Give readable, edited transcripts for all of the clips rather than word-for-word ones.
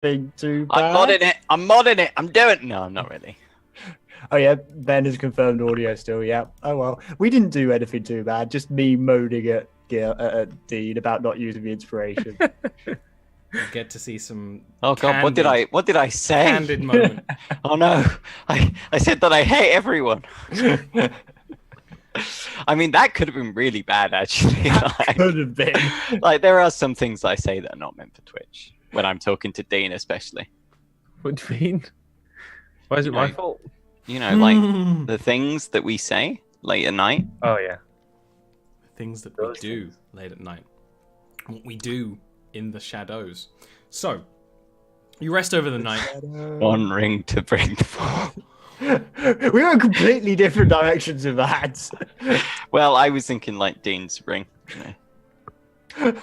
anything too I'm bad. modding it. I'm modding it. I'm doing. No, not really. Oh yeah, Ben has confirmed audio still. Yeah. Oh well, we didn't do anything too bad. Just me moaning at Dean about not using the inspiration. You get to see some. Oh God, what did I say? Candid moment. Oh no, I said that I hate everyone. I mean, that could have been really bad, actually. Could have been. Like, there are some things I say that are not meant for Twitch when I'm talking to Dean, especially. What do you mean? Why is it my fault? You know, like the things that we say late at night. Oh yeah. Things that we do late at night. What we do in the shadows. So, you rest over the night. One ring to bring the fall. We were in completely different directions of that. Well, I was thinking like Dean's ring. You know.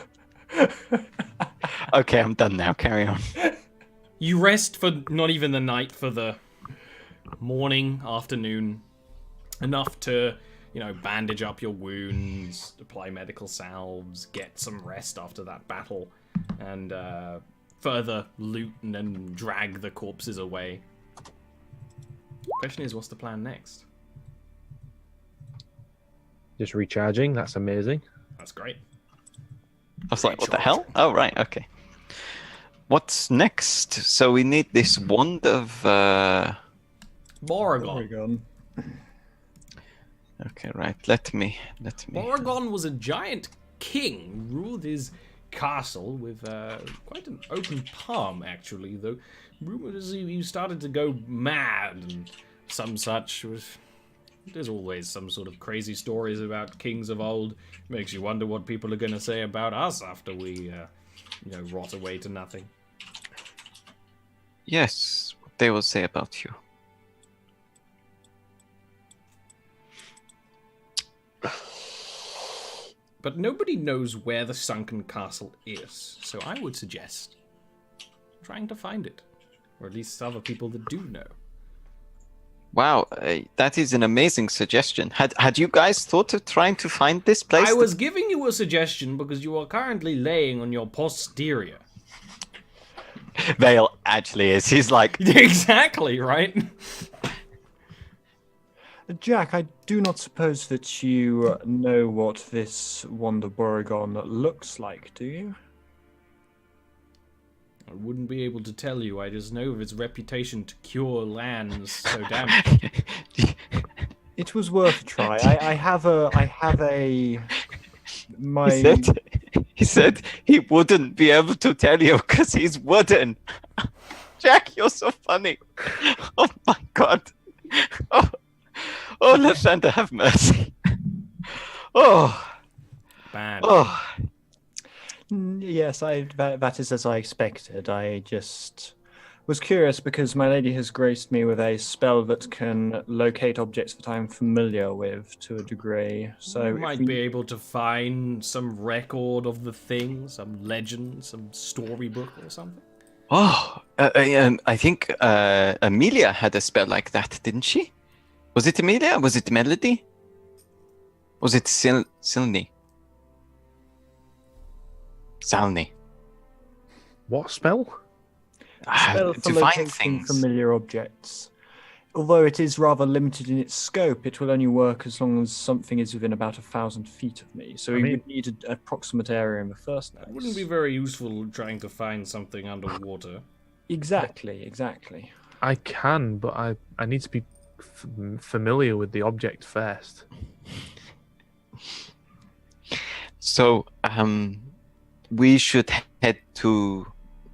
Okay, I'm done now. Carry on. You rest for not even the night, for the morning, afternoon. Enough to, you know, bandage up your wounds, apply medical salves, get some rest after that battle, and further loot and then drag the corpses away. Question is, what's the plan next? Just recharging. That's amazing. That's great. I was like, what the hell? Oh, right. Okay. What's next? So we need this wand of... Borogon. Okay, right. Let me... Borogon was a giant king, ruled his castle with quite an open palm, actually, though rumors he started to go mad and some such. There's always some sort of crazy stories about kings of old. Makes you wonder what people are going to say about us after we, rot away to nothing. Yes, what they will say about you. But nobody knows where the sunken castle is, so I would suggest trying to find it. Or at least other people that do know. Wow, that is an amazing suggestion. Had you guys thought of trying to find this place? I was giving you a suggestion because you are currently laying on your posterior. Vale actually is. He's like... Exactly, right? Jack, I do not suppose that you know what this wand of Borogon looks like, do you? I wouldn't be able to tell you. I just know of its reputation to cure lands so damaged. It was worth a try. I have a. My. He said he wouldn't be able to tell you because he's wooden. Jack, you're so funny. Oh my God. Oh, Lasanda, have mercy. Oh. Bad. Oh. Yes, that is as I expected. I just was curious because my lady has graced me with a spell that can locate objects that I'm familiar with to a degree. So you might be able to find some record of the thing, some legend, some storybook or something. Oh, I think Amelia had a spell like that, didn't she? Was it Amelia? Was it Melody? Was it Silny? Salny. What spell? Spell for To find locating things. familiar objects. Although it is rather limited in its scope, it will only work as long as something is within about 1,000 feet of me. So we would need an approximate area in the first place. It wouldn't be very useful trying to find something underwater. Exactly. I can, but I need to be familiar with the object first. So, we should head to...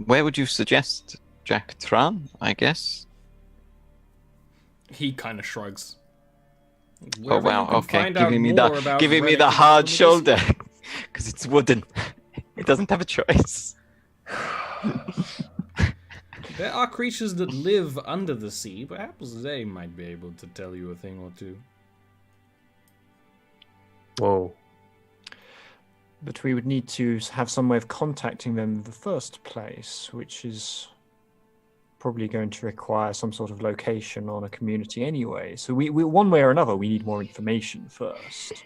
Where would you suggest? Jack Tran, I guess? He kind of shrugs. Oh wow, okay. Giving me the Red hard Kingdom, shoulder. Because it's wooden. It doesn't have a choice. There are creatures that live under the sea. Perhaps they might be able to tell you a thing or two. Whoa. But we would need to have some way of contacting them in the first place, which is probably going to require some sort of location on a community anyway. So we one way or another, we need more information first.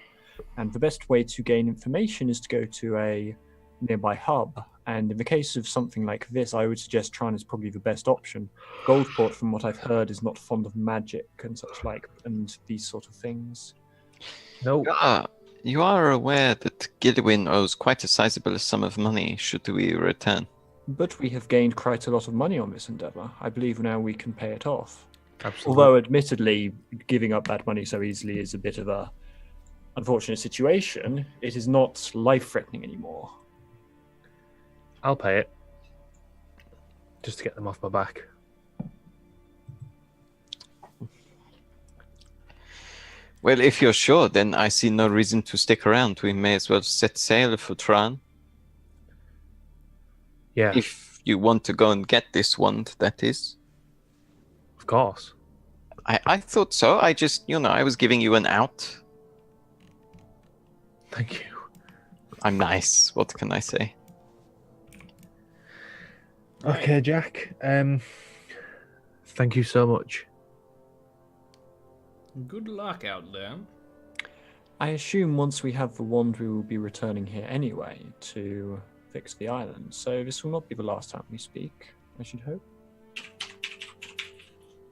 And the best way to gain information is to go to a nearby hub And in the case of something like this, I would suggest Tran is probably the best option. Goldport, from what I've heard, is not fond of magic and such like, and these sort of things. No. You are aware that Gilwyn owes quite a sizable sum of money should we return. But we have gained quite a lot of money on this endeavour. I believe now we can pay it off. Absolutely. Although, admittedly, giving up that money so easily is a bit of a unfortunate situation. It is not life-threatening anymore. I'll pay it. Just to get them off my back. Well, if you're sure, then I see no reason to stick around. We may as well set sail for Tran. Yeah, If you want to go and get this wand, that is. of course. I thought so. I just, I was giving you an out. Thank you. I'm nice. What can I say? Okay, Jack. Thank you so much. Good luck out there. I assume once we have the wand, we will be returning here anyway to fix the island. So this will not be the last time we speak, I should hope.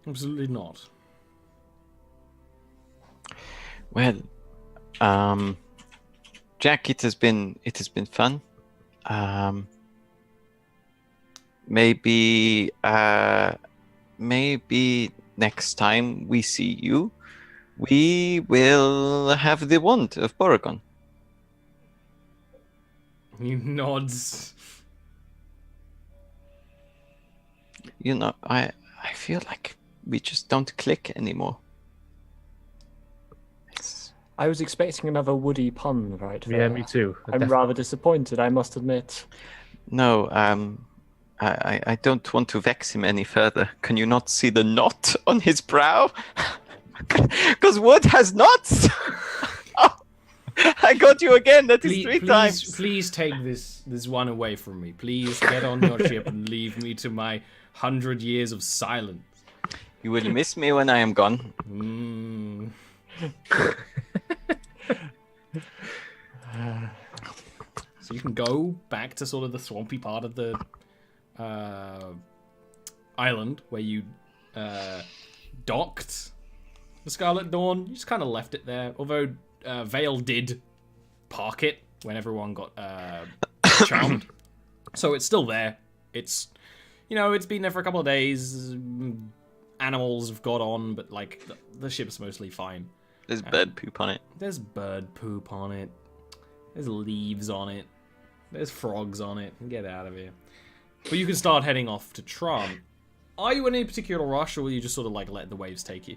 Absolutely not. Well, Jack, it has been fun. Maybe next time we see you, we will have the wand of Borogon. He nods. I feel like we just don't click anymore. I was expecting another Woody pun right there. Yeah, me too. I'm rather disappointed, I must admit. No, I don't want to vex him any further. Can you not see the knot on his brow? Because Wood has knots. Oh, I got you again. That is three times. Please take this one away from me. Please get on your ship and leave me to my 100 years of silence. You will miss me when I am gone. So you can go back to sort of the swampy part of the island where you docked the Scarlet Dawn. You just kind of left it there. Although Vale did park it when everyone got charmed. So it's still there. It's, it's been there for a couple of days. Animals have got on, but like the ship's mostly fine. There's bird poop on it. There's bird poop on it. There's leaves on it. There's frogs on it. Get out of here. But you can start heading off to Tron. Are you in any particular rush, or will you just sort of like let the waves take you?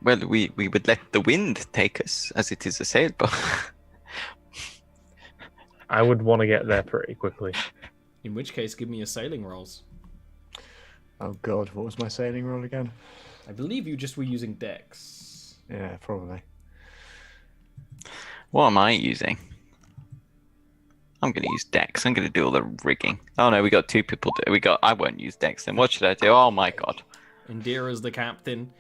Well, we would let the wind take us, as it is a sailboat. I would want to get there pretty quickly. In which case, give me your sailing rolls. Oh god, what was my sailing roll again? I believe you just were using Dex. Yeah, probably. What am I using? I'm going to use Dex. I'm going to do all the rigging. Oh no, we got two people. I won't use Dex then. What should I do? Oh my god. Indira's the captain.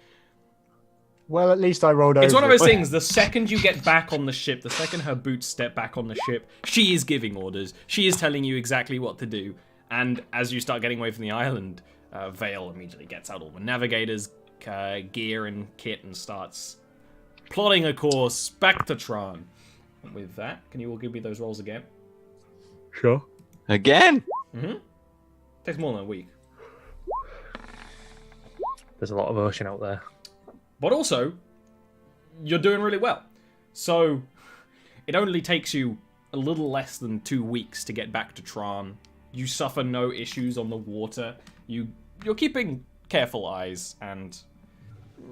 Well, at least I rolled over. It's one of those things, the second you get back on the ship, the second her boots step back on the ship, she is giving orders. She is telling you exactly what to do. And as you start getting away from the island, Vale immediately gets out all the navigators' gear and kit and starts plotting a course back to Tron. With that, can you all give me those rolls again? Sure. Again? Mm-hmm. Takes more than a week. There's a lot of ocean out there. But also, you're doing really well. So, it only takes you a little less than 2 weeks to get back to Tron. You suffer no issues on the water. You're keeping careful eyes and,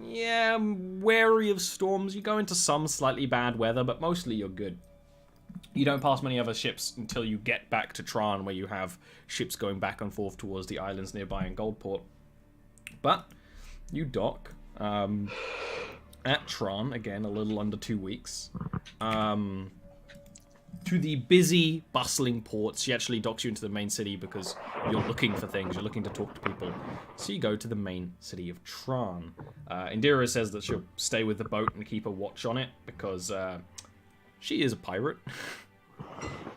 yeah, wary of storms. You go into some slightly bad weather, but mostly you're good. You don't pass many other ships until you get back to Tron, where you have ships going back and forth towards the islands nearby in Goldport. But you dock at Tron, again, a little under 2 weeks, to the busy, bustling port. She actually docks you into the main city because you're looking for things, you're looking to talk to people. So you go to the main city of Tron. Indira says that she'll stay with the boat and keep a watch on it because she is a pirate.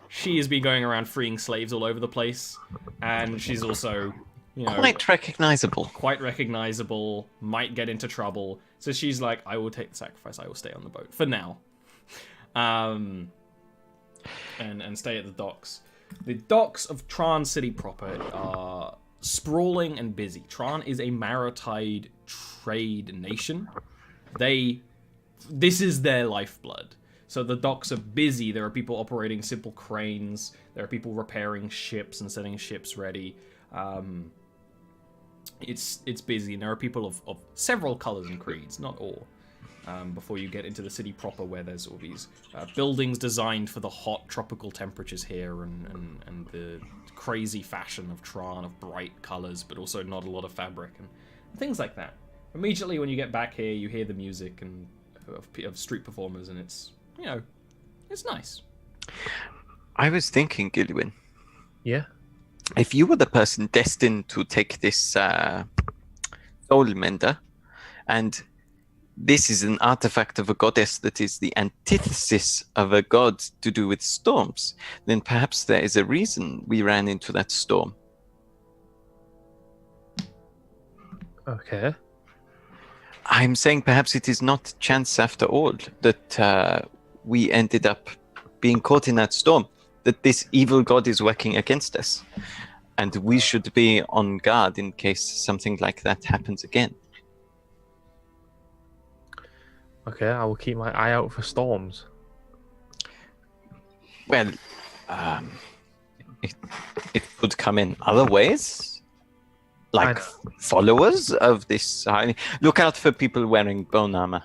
she has been going around freeing slaves all over the place, and she's also, Quite recognizable. quite recognizable, might get into trouble. So she's like, I will take the sacrifice, I will stay on the boat for now. And stay at the docks. The docks of Tron City proper are sprawling and busy. Tron is a maritime trade nation. This is their lifeblood. So the docks are busy. There are people operating simple cranes. There are people repairing ships and setting ships ready. It's busy, and there are people of several colors and creeds, not all. Before you get into the city proper, where there's all these buildings designed for the hot tropical temperatures here, and the crazy fashion of Tron, of bright colors, but also not a lot of fabric, and things like that. Immediately when you get back here, you hear the music and of street performers, and it's nice. I was thinking, Gilwyn, Yeah. if you were the person destined to take this soul mender, and this is an artifact of a goddess that is the antithesis of a god to do with storms, then perhaps there is a reason we ran into that storm. Okay. I'm saying perhaps it is not chance after all that we ended up being caught in that storm, that this evil god is working against us, and we should be on guard in case something like that happens again. Okay, I will keep my eye out for storms. Well, it could come in other ways, like followers of this. I mean, look out for people wearing bone armor.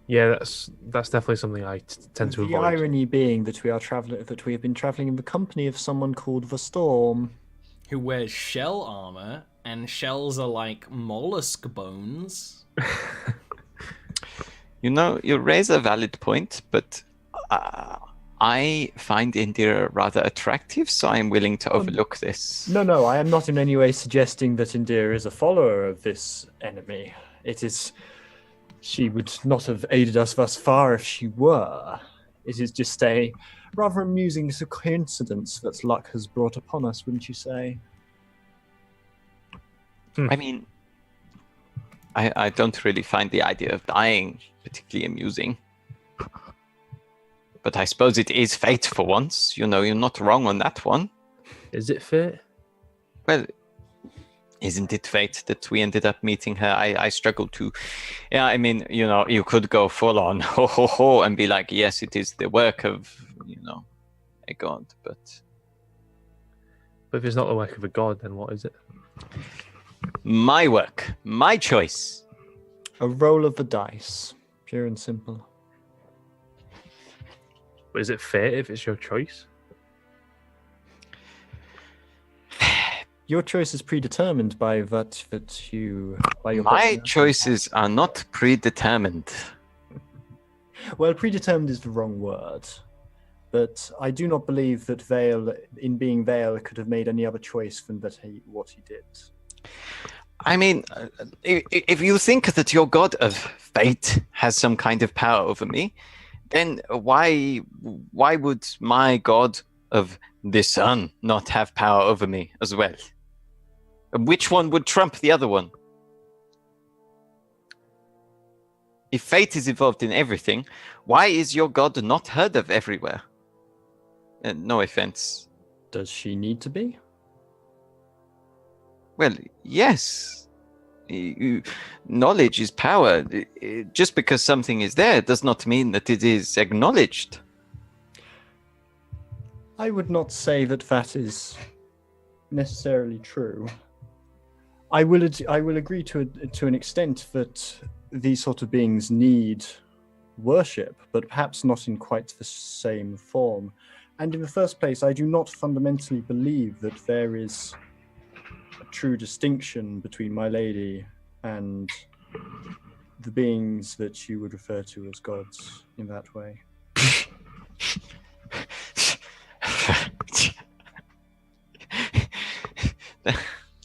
Yeah, that's definitely something I tend to The avoid. irony being that we have been traveling in the company of someone called the Storm. Who wears shell armor, and shells are like mollusk bones. You raise a valid point, but I find Indira rather attractive, so I'm willing to overlook this. No, I am not in any way suggesting that Indira is a follower of this enemy. She would not have aided us thus far if she were. It is just a rather amusing coincidence that luck has brought upon us, wouldn't you say? I mean, I don't really find the idea of dying particularly amusing. But I suppose it is fate for once. You're not wrong on that one. Is it fate? Well, isn't it fate that we ended up meeting her? I struggle to... Yeah, I mean, you could go full on ho ho ho and be like, yes, it is the work of, a god, but... But if it's not the work of a god, then what is it? My work. My choice. A roll of the dice. Pure and simple. But is it fate if it's your choice? Your choice is predetermined by your My personality. choices are not predetermined. Well, predetermined is the wrong word. But I do not believe that Vale, in being Vale, could have made any other choice than what he did. I mean, if you think that your god of fate has some kind of power over me, then why would my god of the sun not have power over me as well? Which one would trump the other one? If fate is involved in everything, why is your god not heard of everywhere? No offense. Does she need to be? Well, yes. Knowledge is power. Just because something is there does not mean that it is acknowledged. I would not say that is necessarily true. I will agree to an extent that these sort of beings need worship, but perhaps not in quite the same form. And in the first place, I do not fundamentally believe that there is a true distinction between my lady and the beings that you would refer to as gods in that way.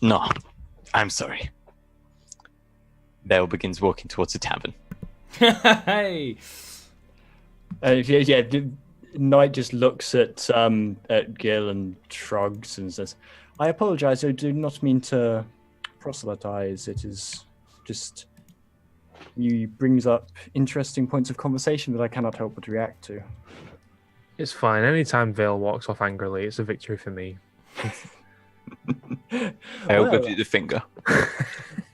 No, I'm sorry. Belle begins walking towards the tavern. Hey! Knight just looks at Gil and shrugs and says, "I apologize. I do not mean to proselytize. It is just you brings up interesting points of conversation that I cannot help but react to." It's fine. Anytime Vale walks off angrily, it's a victory for me. I'll give you the finger.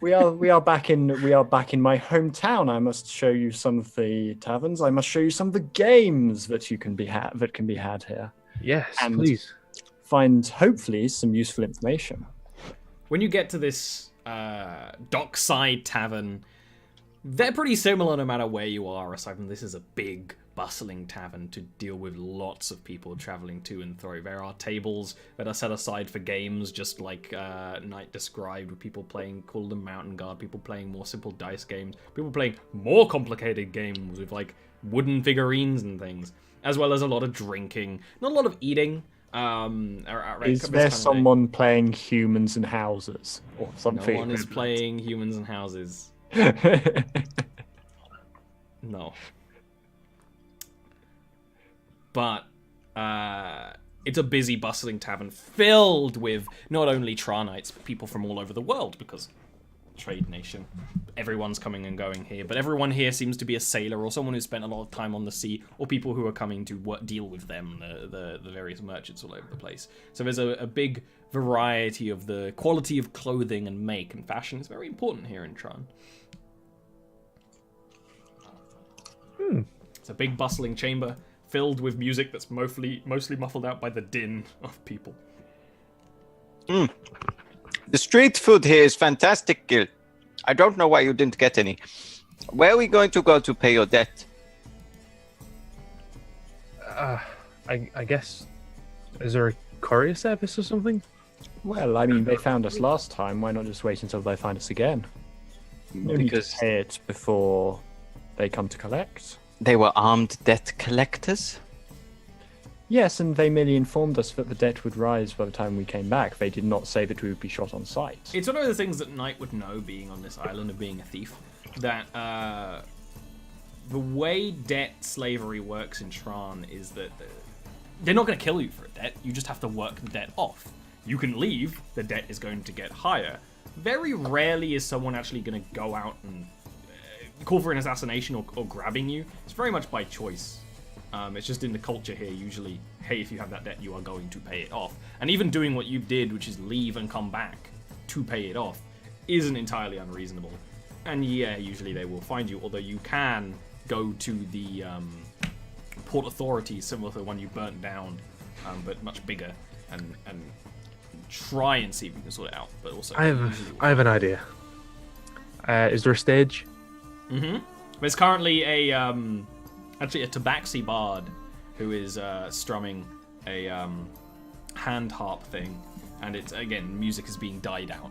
We are back in my hometown. I must show you some of the taverns. I must show you some of the games that can be had here. Yes, And please. find hopefully some useful information. When you get to this dockside tavern, they're pretty similar no matter where you are, aside from this is a big, bustling tavern to deal with lots of people traveling to and fro. There are tables that are set aside for games, just like Knight described, with people playing Call of the Mountain Guard, people playing more simple dice games, people playing more complicated games with like wooden figurines and things, as well as a lot of drinking, not a lot of eating. Is there someone playing Humans and Houses or something? No one is playing Humans and Houses. No. But it's a busy, bustling tavern filled with not only Tranites, but people from all over the world, because trade nation. Everyone's coming and going here, but everyone here seems to be a sailor or someone who spent a lot of time on the sea, or people who are coming to deal with them, the various merchants all over the place. So there's a big variety of the quality of clothing and make and fashion is very important here in Tron. It's a big, bustling chamber filled with music that's mostly muffled out by the din of people. The street food here is fantastic, Gil. I don't know why you didn't get any. Where are we going to go to pay your debt? I guess, is there a courier service or something? Well, I mean, they found us last time. Why not just wait until they find us again? No need to pay it before they come to collect. They were armed debt collectors? Yes, and they merely informed us that the debt would rise by the time we came back. They did not say that we would be shot on sight. It's one of the things that Knight would know, being on this island and being a thief, that the way debt slavery works in Tron is that they're not going to kill you for a debt. You just have to work the debt off. You can leave, the debt is going to get higher. Very rarely is someone actually going to go out and call for an assassination or grabbing you. It's very much by choice. It's just in the culture here, usually, hey, if you have that debt, you are going to pay it off. And even doing what you did, which is leave and come back to pay it off, isn't entirely unreasonable. And yeah, usually they will find you, although you can go to the port authorities, similar to the one you burnt down, but much bigger, and try and see if you can sort it out. But also, I have an idea. Is there a stage? There's currently a tabaxi bard who is strumming a hand harp thing, and it's again, music is being died out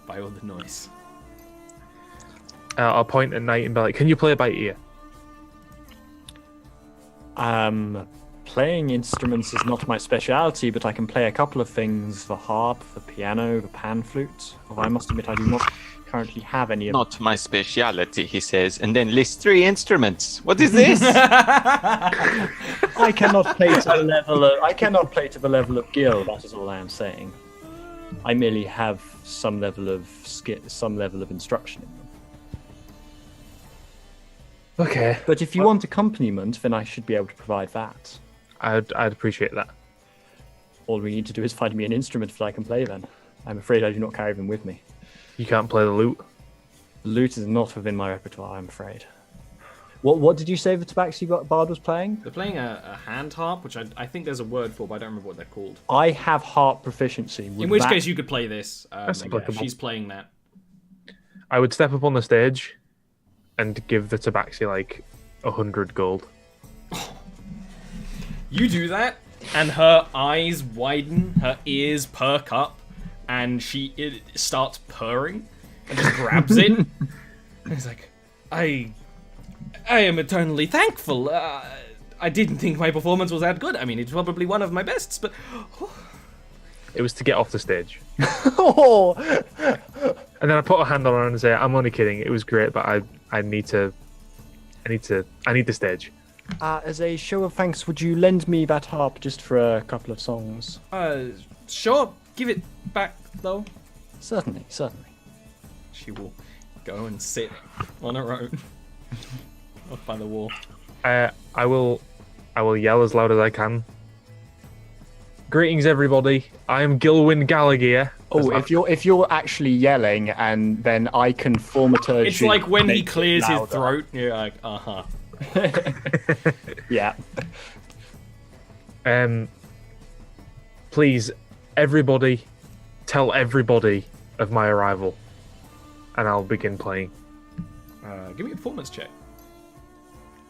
by all the noise. I'll point at Knight and be like, "Can you play by ear?" Playing instruments is not my speciality, but I can play a couple of things: the harp, the piano, the pan flute. Although I must admit, I do not currently have any of Not my speciality, he says, and then lists 3 instruments. What is this? I cannot play to the level of Gil. That is all I am saying. I merely have some level of instruction in them. Okay. But if you want accompaniment, then I should be able to provide that. I'd appreciate that. All we need to do is find me an instrument that I can play. Then I'm afraid I do not carry them with me. You can't play the lute. The lute is not within my repertoire, I'm afraid. What did you say the Tabaxi Bard was playing? They're playing a hand harp, which I think there's a word for, but I don't remember what they're called. I have harp proficiency. In which case you could play this. That's applicable. She's playing that. I would step up on the stage and give the Tabaxi like 100 gold. You do that, and her eyes widen, her ears perk up, and it starts purring, and just grabs it. And he's like, I am eternally thankful. I didn't think my performance was that good. I mean, it's probably one of my bests, but... It was to get off the stage. Oh! And then I put a hand on her and say, "I'm only kidding. It was great, but I need the stage." As a show of thanks, would you lend me that harp just for a couple of songs? Sure. Give it back, though. Certainly. She will go and sit on her own off by the wall. I will yell as loud as I can. Greetings, everybody. I am Gilwyn Gallagher. Oh, if you're actually yelling, and then I can thaumaturge. It's like when he make it clears his louder. throat. You're like, uh-huh. Yeah. Please, everybody, tell everybody of my arrival, and I'll begin playing. Give me a performance check.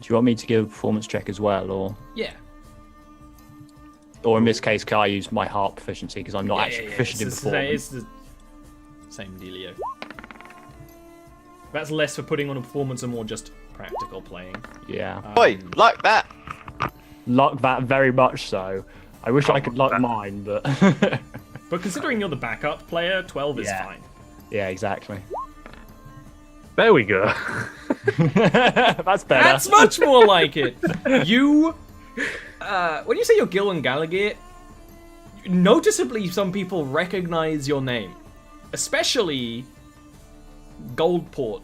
Do you want me to give a performance check as well, or Yeah. in this case, can I use my harp proficiency because I'm not actually proficient in performance? It's the same dealio. That's less for putting on a performance and more just practical playing. Yeah. Oi, like that. Luck that very much so. I wish I could luck mine, but But considering you're the backup player, 12 is Yeah. fine. yeah, exactly. There we go. That's better. That's much more like it. You, when you say you're Gilwyn Gallagher, noticeably some people recognize your name, especially Goldport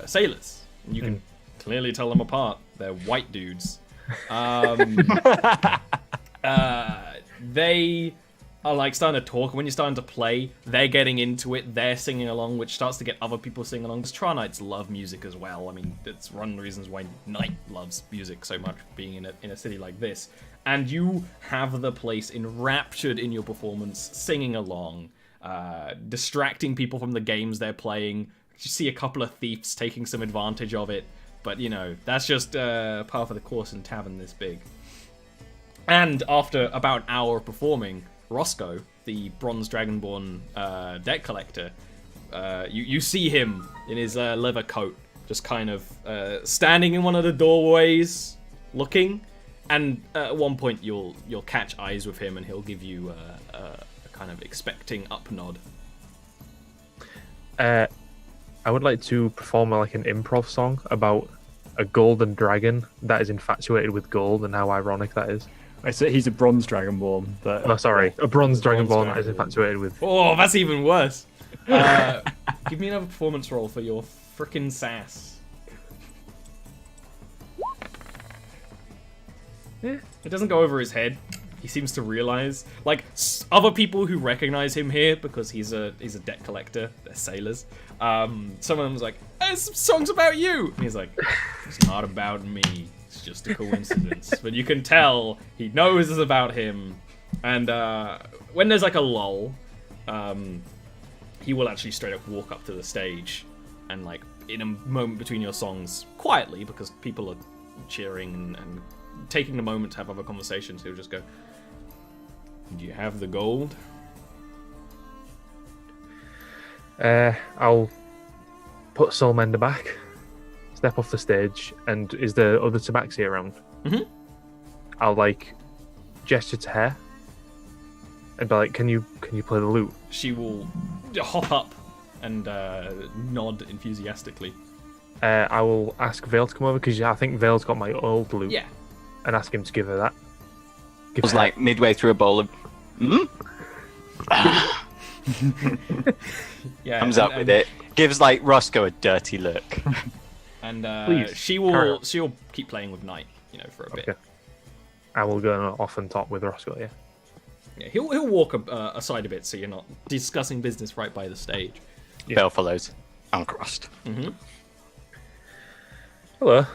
sailors. You can clearly tell them apart. They're white dudes. They are like starting to talk. When you're starting to play, they're getting into it. They're singing along, which starts to get other people singing along. Because Tranites love music as well. I mean, it's one of the reasons why Knight loves music so much, being in a city like this. And you have the place enraptured in your performance, singing along, distracting people from the games they're playing. You see a couple of thieves taking some advantage of it. But, you know, that's just part of the course in Tavern this big. And after about an hour of performing, Roscoe, the bronze dragonborn deck collector, you see him in his leather coat, just kind of standing in one of the doorways, looking. And at one point, you'll catch eyes with him, and he'll give you a kind of expecting up nod. I would like to perform like an improv song about a golden dragon that is infatuated with gold, and how ironic that is. I said he's a bronze dragonborn, but Oh, sorry, a bronze Bronze dragonborn that is dragonborn. infatuated with. Oh, that's even worse. Give me another performance roll for your frickin' sass. Yeah. It doesn't go over his head. He seems to realize, like other people who recognize him here because he's a debt collector. They're sailors. Some of them's like, "Hey, some songs about you." And he's like, "It's not about me. It's just a coincidence." But you can tell he knows it's about him. And when there's like a lull, he will actually straight up walk up to the stage and like in a moment between your songs, quietly because people are cheering and taking the moment to have other conversations, he'll just go, "Do you have the gold?" I'll put Soulmender back, step off the stage, and is the other Tabaxi around? Mhm. I'll like gesture to her and be like, "Can you play the lute?" She will hop up and nod enthusiastically. I will ask Vale to come over because I think Vale's got my old lute. Yeah. And ask him to give her that. It was like midway through a bowl of. Yeah. Comes up with it. Gives like Roscoe a dirty look. And Please, she'll carry on. keep playing with Knight, for a bit. Okay. I will go off and talk with Roscoe. Yeah. Yeah, he'll walk aside a bit so you're not discussing business right by the stage. Yeah. Bell follows, uncrossed. Mm-hmm. Hello.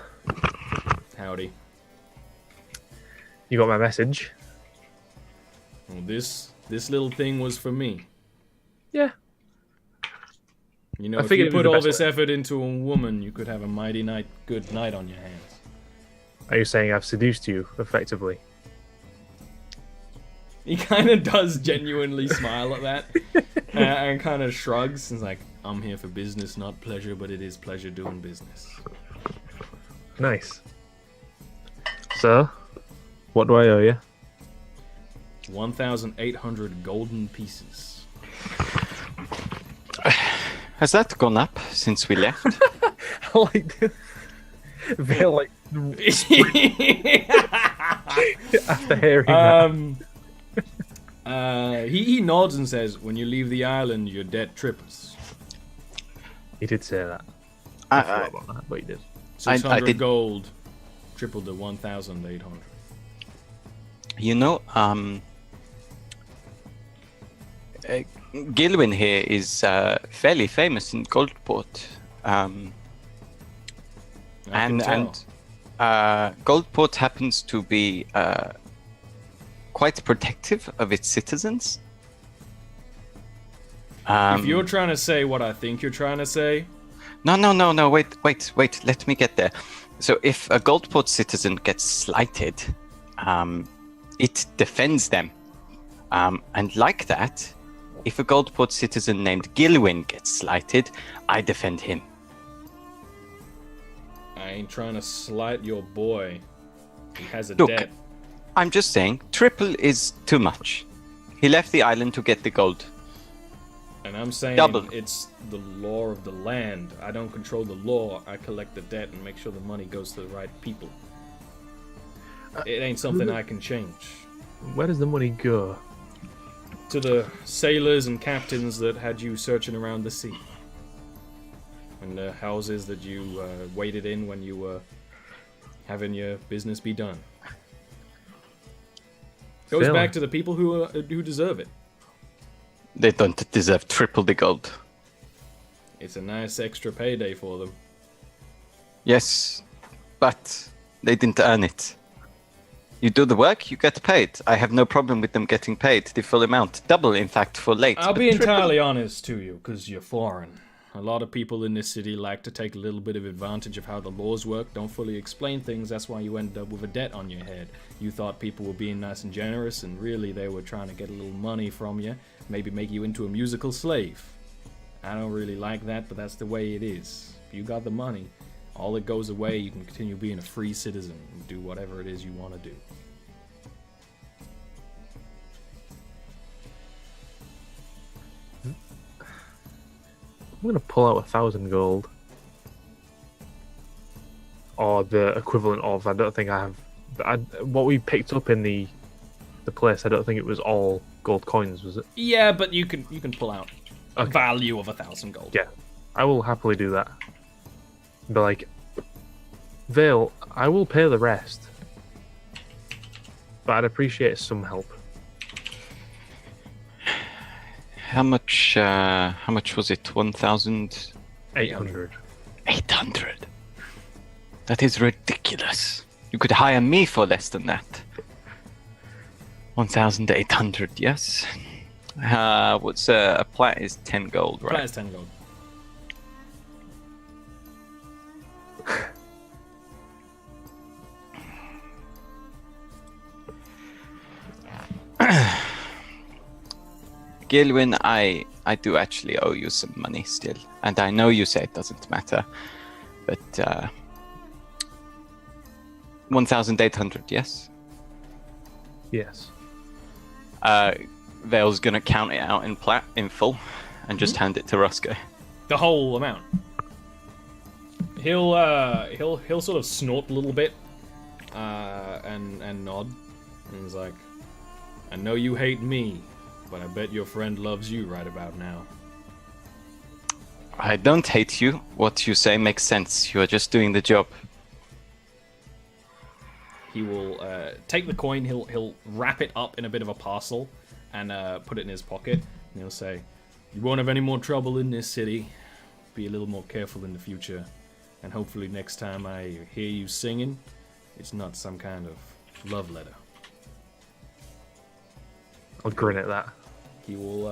Howdy. You got my message? Well, this little thing was for me. Yeah. You know, I if figured you it was put the all best this way. effort into a woman, you could have a mighty good night on your hands. Are you saying I've seduced you effectively? He kind of does genuinely smile at that and kind of shrugs. He's like, "I'm here for business, not pleasure, but it is pleasure doing business." Nice. So, what do I owe you? 1,800 golden pieces. Has that gone up since we left? I like this. Vale, like, after hearing that. He nods and says, "When you leave the island, your debt triples. He did say that. I forgot about that, but he did. 600 did- gold, tripled to 1,800. You know, Gilwyn here is fairly famous in Goldport. I can tell. Goldport happens to be quite protective of its citizens. If you're trying to say what I think you're trying to say, No, wait, let me get there. So if a Goldport citizen gets slighted, it defends them. And like that, if a Goldport citizen named Gilwyn gets slighted, I defend him. I ain't trying to slight your boy. He has a Look, debt. I'm just saying, triple is too much. He left the island to get the gold. And I'm saying Double. it's the law of the land. I don't control the law. I collect the debt and make sure the money goes to the right people. It ain't something I can change. Where does the money go? To the sailors and captains that had you searching around the sea. And the houses that you waited in when you were having your business be done. Goes Phil. back to the people who deserve it. They don't deserve triple the gold. It's a nice extra payday for them. Yes, but they didn't earn it. You do the work, you get paid. I have no problem with them getting paid the full amount. Double, in fact, for late. I'll but be triple- entirely honest to you, because you're foreign. A lot of people in this city like to take a little bit of advantage of how the laws work, don't fully explain things, that's why you end up with a debt on your head. You thought people were being nice and generous, and really they were trying to get a little money from you, maybe make you into a musical slave. I don't really like that, but that's the way it is. If you got the money, all that goes away, you can continue being a free citizen and do whatever it is you want to do. I'm gonna pull out 1,000 gold, or the equivalent of. I don't think I have. What we picked up in the place, I don't think it was all gold coins, was it? Yeah, but you can pull out a Okay. value of 1,000 gold. Yeah, I will happily do that. Be like, Vale, I will pay the rest, but I'd appreciate some help. How much was it? 1,800? 800. That is ridiculous. You could hire me for less than that. 1,800, yes. What's a plat is 10 gold, right? That is 10 gold. Gilwyn, I do actually owe you some money still. And I know you say it doesn't matter. But 1,800, yes? Yes. Vale's gonna count it out in plat in full and just hand it to Roscoe. The whole amount. He'll sort of snort a little bit, and nod, and he's like, "I know you hate me, but I bet your friend loves you right about now." I don't hate you. What you say makes sense. You are just doing the job. He will take the coin. He'll wrap it up in a bit of a parcel and put it in his pocket. And he'll say, "You won't have any more trouble in this city. Be a little more careful in the future, and hopefully next time I hear you singing, it's not some kind of love letter." I'll grin at that. He will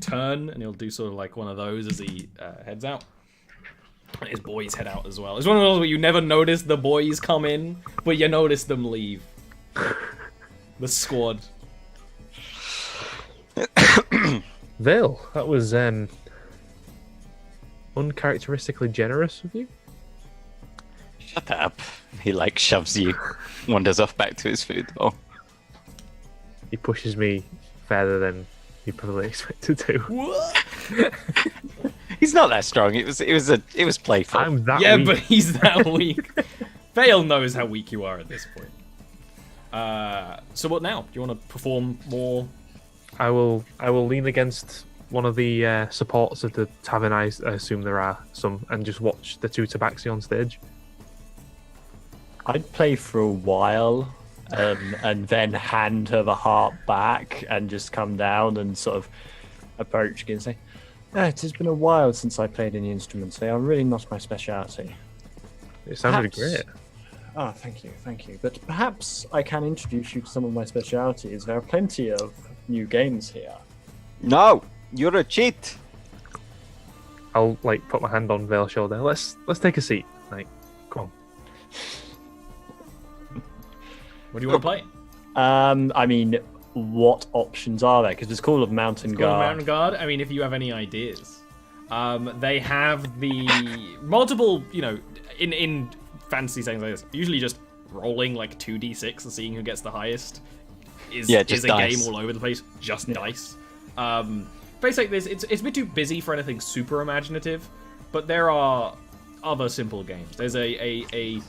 turn and he'll do sort of like one of those as he heads out. His boys head out as well. It's one of those where you never notice the boys come in, but you notice them leave. The squad. Vale, that was uncharacteristically generous of you. Shut up. He like shoves you, wanders off back to his food bowl. He pushes me further than you probably expected to. He's not that strong. It was playful. I'm that Yeah, weak. but he's that weak. Vale knows how weak you are at this point. So what now? Do you want to perform more? I will lean against one of the supports of the tavern. I assume there are some, and just watch the two tabaxi on stage. I'd play for a while, and then hand her the harp back, and just come down and sort of approach again and say, "It has been a while since I played any instruments. They are really not my speciality." It sounded Perhaps- great. Ah, thank you. But perhaps I can introduce you to some of my specialities. There are plenty of new games here. No, you're a cheat. I'll like put my hand on Vale's shoulder. Let's take a seat. Like, come on. What do you want to play? I mean, what options are there? Because it's Call of Mountain Call of Guard. Mountain Guard. I mean, if you have any ideas, they have the multiple. You know, in fantasy settings like this, usually just rolling like 2d6 and seeing who gets the highest is just a dice. game all over the place. Just dice. Basically, like this, it's a bit too busy for anything super imaginative, but there are other simple games. There's a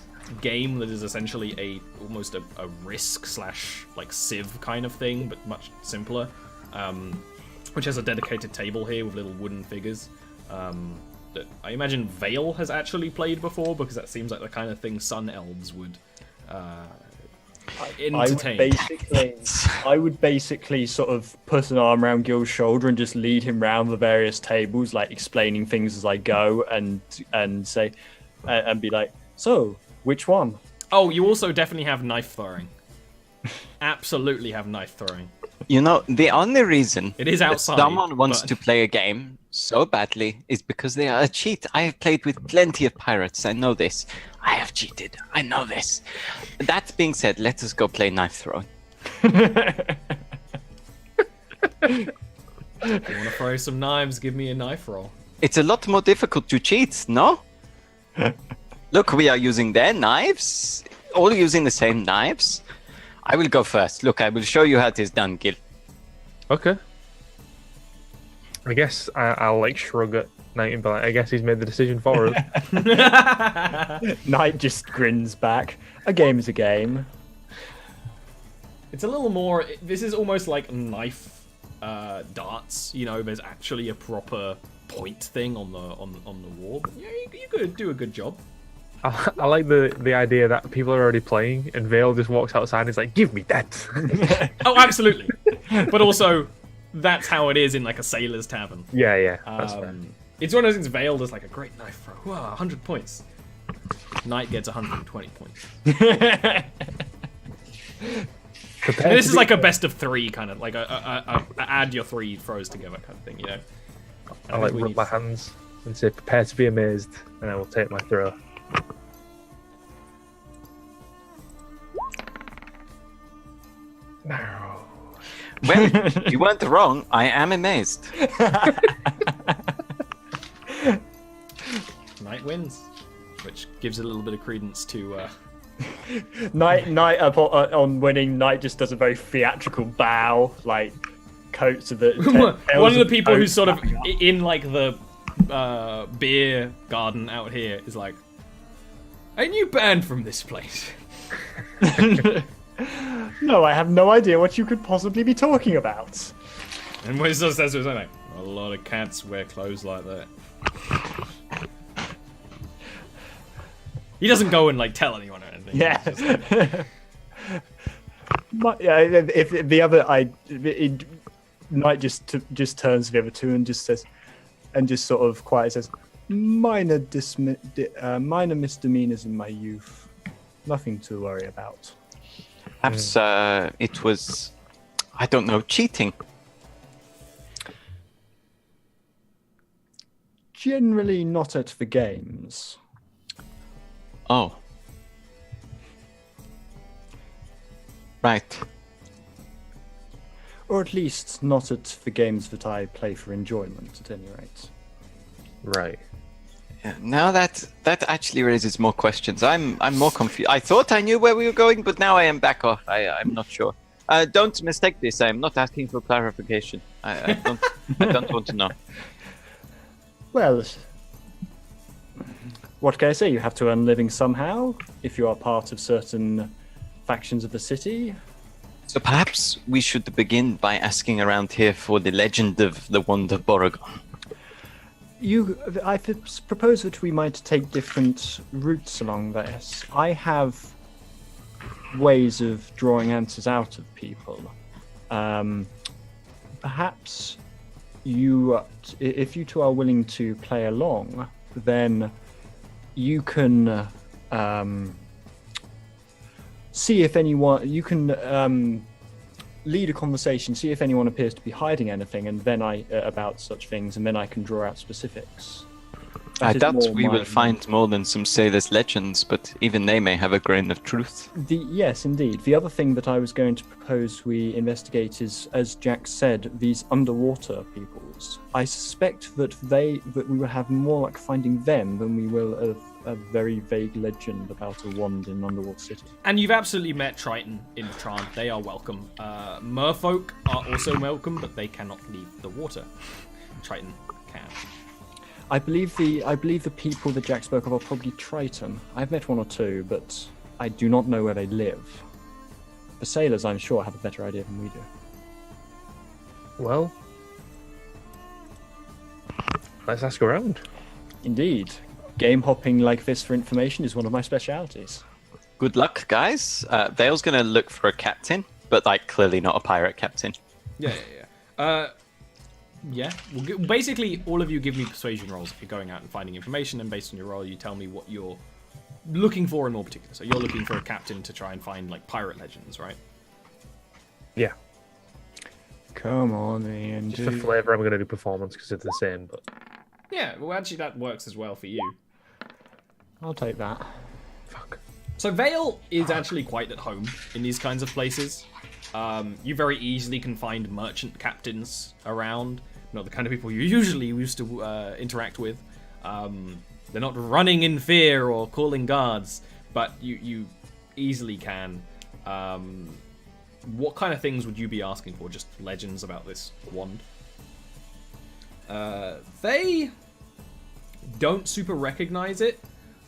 game that is essentially almost a risk / like Civ kind of thing, but much simpler, which has a dedicated table here with little wooden figures. That I imagine Vale has actually played before, because that seems like the kind of thing Sun Elves would entertain. I would basically sort of put an arm around Gil's shoulder and just lead him round the various tables, like explaining things as I go, and say, and be like, "So, which one?" Oh, you also definitely have knife throwing. Absolutely have knife throwing. You know, the only reason It is that outside. someone wants but- to play a game so badly is because they are a cheat. I have played with plenty of pirates. I know this. I have cheated. I know this. That being said, let us go play knife throwing. You want to throw some knives? Give me a knife roll. It's a lot more difficult to cheat, no? Look, we are using their knives. All using the same knives. I will go first. Look, I will show you how it is done, Gil. Okay. I guess I'll like shrug at Knight and be like, I guess he's made the decision for us. Knight just grins back. A game is a game. It's a little more. This is almost like knife darts. You know, there's actually a proper point thing on the wall. But yeah, you could do a good job. I like the idea that people are already playing and Vale just walks outside and is like, give me that. Oh, absolutely. But also, that's how it is in like a sailor's tavern. yeah, that's fair. It's one of those things. Vale does like a great knife throw. Wow, 100 points. Knight gets 120 points. And this is like a best of 3 kind of like a add your 3 throws together kind of thing, you know. I like we rub need- my hands and say, prepare to be amazed, and I will take my throw. No. Well, you weren't wrong. I am amazed. Knight wins, which gives it a little bit of credence to. Knight on winning. Knight just does a very theatrical bow, like coats of the. One of the people who's coats sort of wrapping up. in like the beer garden out here is like, "Ain't you banned from this place?" No, I have no idea what you could possibly be talking about. And when he says something like, "A lot of cats wear clothes like that." He doesn't go and like tell anyone or anything. Yeah. He's just like, Yeah, if the other Knight just turns to the other two and just says, and just sort of quietly says, minor misdemeanors in my youth, nothing to worry about. Perhaps it was, I don't know, cheating. Generally not at the games. Oh. Right. Or at least not at the games that I play for enjoyment, at any rate. Right. Yeah, now that actually raises more questions. I'm more confused. I thought I knew where we were going, but now I am back off. I'm not sure. Don't mistake this. I'm not asking for clarification. I don't want to know. Well, what can I say? You have to earn a living somehow if you are part of certain factions of the city. So perhaps we should begin by asking around here for the legend of the wand of Borogon. I propose that we might take different routes along this. I have ways of drawing answers out of people. Perhaps if you two are willing to play along, then you can see if anyone. You can lead a conversation, see if anyone appears to be hiding anything, and then about such things, and then I can draw out specifics. I doubt we will find more than some sailors' legends, but even they may have a grain of truth. Yes, indeed. The other thing that I was going to propose we investigate is, as Jack said, these underwater peoples. I suspect that we will have more luck finding them than we will a very vague legend about a wand in Underwater City. And you've absolutely met Triton in Tran. They are welcome. Merfolk are also welcome, but they cannot leave the water. Triton can. I believe the people that Jack spoke of are probably Triton. I've met one or two, but I do not know where they live. The sailors, I'm sure, have a better idea than we do. Well, let's ask around. Indeed. Game hopping like this for information is one of my specialities. Good luck, guys. Vale's going to look for a captain, but clearly not a pirate captain. Yeah. Yeah. Well, basically, all of you give me persuasion rolls if you're going out and finding information, and based on your roll, you tell me what you're looking for in more particular. So you're looking for a captain to try and find pirate legends, right? Yeah. Come on, Ian. Just for flavour, I'm going to do performance because it's the same. But yeah, well, actually, that works as well for you. I'll take that. fuck. So Vale is actually quite at home in these kinds of places. You very easily can find merchant captains around. Not the kind of people you usually used to interact with. They're not running in fear or calling guards, but you easily can. What kind of things would you be asking for? Just legends about this wand? They don't super recognize it,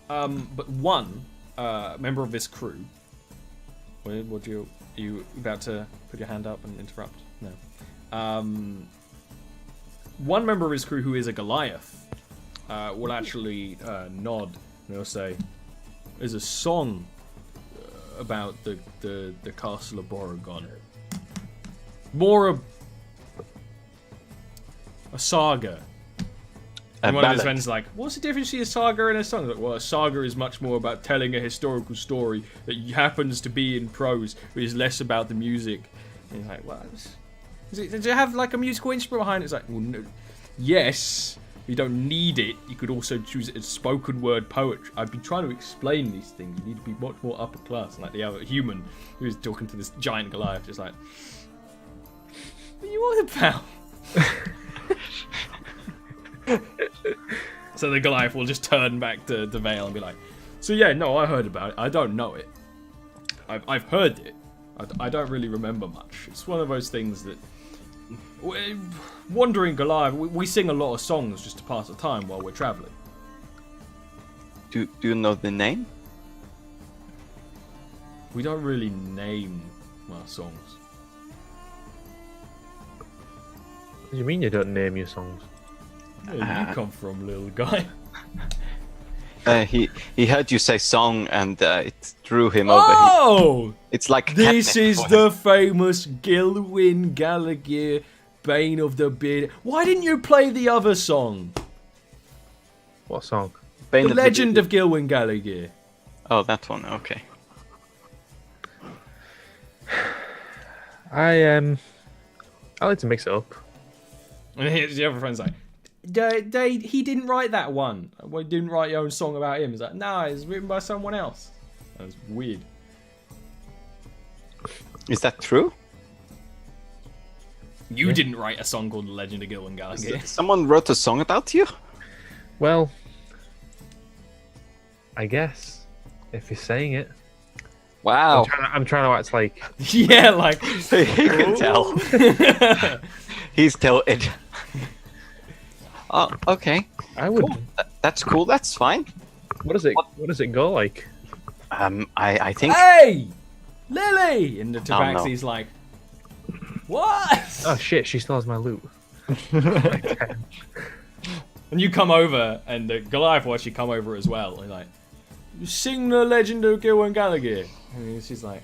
but one member of this crew. Are you about to put your hand up and interrupt? No. One member of his crew, who is a Goliath, will actually nod and he'll say, "There's a song about the castle of Borogon. More a saga." And one of his friends is like, "What's the difference between a saga and a song?" Like, well, a saga is much more about telling a historical story that happens to be in prose, but is less about the music. And he's like, "What? Does it have a musical instrument behind it?" It's like, "Well, no. Yes, you don't need it. You could also choose it as spoken word poetry." I've been trying to explain these things. You need to be much more upper class. And the other human who's talking to this giant Goliath, just like, "What are you on about?" So the Goliath will just turn back to Vale and be like, "So yeah, no, I heard about it. I don't know it. I've heard it. I don't really remember much. It's one of those things that Wandering Goliath. We sing a lot of songs just to pass the time while we're traveling." Do you know the name? We don't really name our songs. What do you mean you don't name your songs? Where you come from, little guy? He heard you say song and it drew him over. Oh! It's like This catnip is for the him. famous Gilwyn Gallagher, Bane of the Beard. Why didn't you play the other song? What song? Bane The of Legend Beard. of Gilwyn Gallagher. Oh, that one. Okay. I like to mix it up. And here's the other friend's like, he didn't write that one. Well, you didn't write your own song about him. He's like, nah, it's written by someone else. That's weird. Is that true? You didn't write a song called The Legend of Gilwyn Gallagher. Someone wrote a song about you? Well, I guess if you're saying it. Wow. I'm trying to act like. Yeah, like. You can tell. He's tilted. Oh, okay. I would. Cool. That's cool. That's fine. What does it go like? I think. Hey, Lily! And the Oh, no. Tabaxi's like, what? Oh shit! She still has my loot. And you come over, and Goliath will actually come over as well. And like, sing the legend of Gilwen Gallagher. And she's like,